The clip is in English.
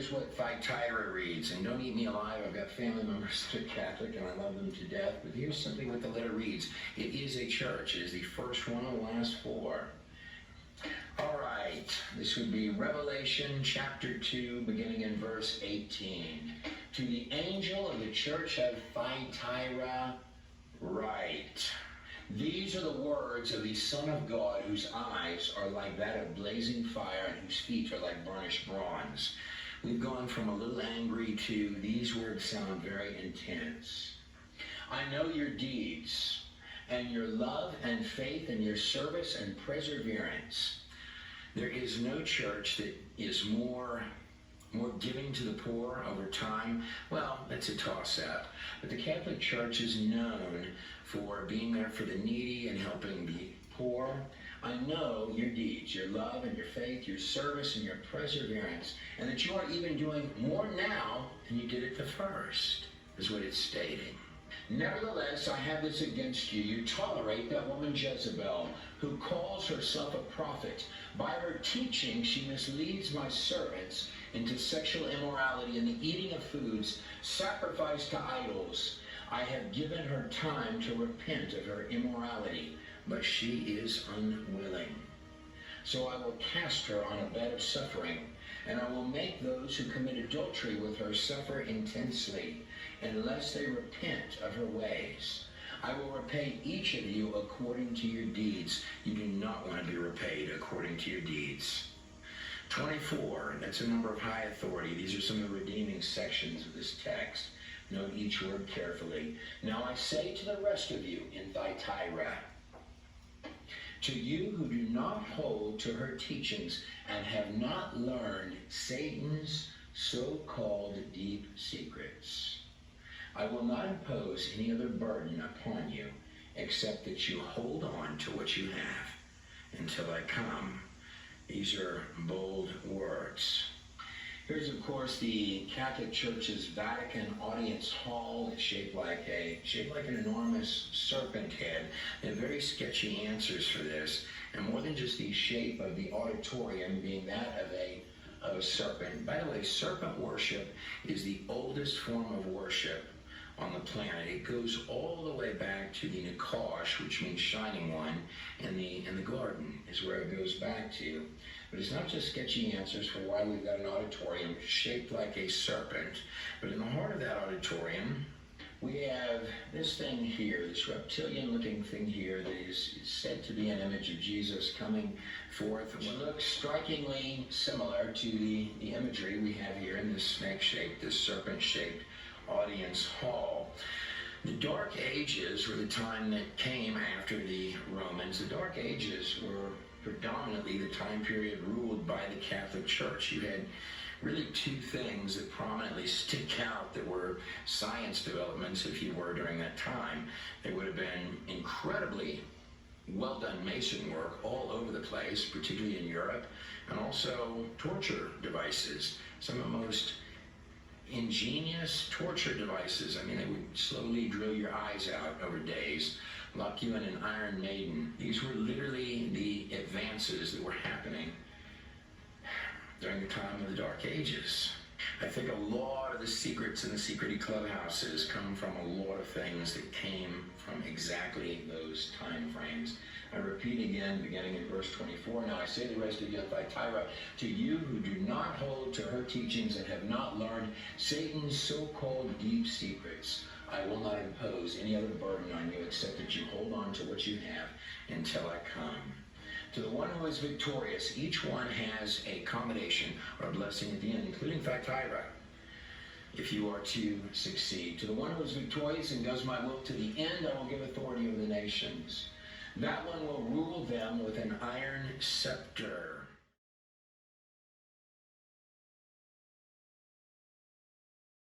here's what Thyatira reads, and don't eat me alive. I've got family members that are Catholic, and I love them to death. But here's something what the letter reads. It is a church. It is the first one of the last four. All right, this would be Revelation chapter 2, beginning in verse 18. To the angel of the church of Thyatira, write. These are the words of the Son of God, whose eyes are like that of blazing fire and whose feet are like burnished bronze. We've gone from a little angry to these words sound very intense. I know your deeds and your love and faith and your service and perseverance. There is no church that is more giving to the poor over time. Well, that's a toss-up. But the Catholic Church is known for being there for the needy and helping the poor. I know your deeds, your love and your faith, your service and your perseverance, and that you are even doing more now than you did at the first, is what it's stating. Nevertheless, I have this against you. You tolerate that woman Jezebel, who calls herself a prophet. By her teaching, she misleads my servants into sexual immorality and the eating of foods sacrificed to idols. I have given her time to repent of her immorality, but she is unwilling. So I will cast her on a bed of suffering, and I will make those who commit adultery with her suffer intensely, unless they repent of her ways. I will repay each of you according to your deeds. You do not want to be repaid according to your deeds. 24, that's a number of high authority. These are some of the redeeming sections of this text. Note each word carefully. Now I say to the rest of you in Thyatira, to you who do not hold to her teachings and have not learned Satan's so-called deep secrets, I will not impose any other burden upon you except that you hold on to what you have until I come. These are bold words. Here's, of course, the Catholic Church's Vatican audience hall. It's shaped like an enormous serpent head. They have very sketchy answers for this, and more than just the shape of the auditorium being that of a serpent. By the way, serpent worship is the oldest form of worship on the planet. It goes all the way back to the Nakash, which means shining one, and the garden is where it goes back to. But it's not just sketchy answers for why we've got an auditorium shaped like a serpent, but in the heart of that auditorium, we have this thing here, this reptilian-looking thing here that is said to be an image of Jesus coming forth. It looks strikingly similar to the imagery we have here in this snake-shaped, this serpent-shaped audience hall. The Dark Ages were the time that came after the Romans. The Dark Ages were predominantly the time period ruled by the Catholic Church. You had really two things that prominently stick out that were science developments, if you were, during that time. There would have been incredibly well done Mason work all over the place, particularly in Europe, and also torture devices. Some of the most ingenious torture devices. I mean, they would slowly drill your eyes out over days, lock you in an Iron Maiden. These were literally the advances that were happening during the time of the Dark Ages. I think a lot of the secrets in the secret clubhouses come from a lot of things that came from exactly those time frames. I repeat again, beginning in verse 24, now I say to the rest of you in Thyatira, to you who do not hold to her teachings and have not learned Satan's so-called deep secrets, I will not impose any other burden on you except that you hold on to what you have until I come. To the one who is victorious, each one has a commendation or a blessing at the end, including Thyatira, if you are to succeed. To the one who is victorious and does my will to the end, I will give authority over the nations. That one will rule them with an iron scepter.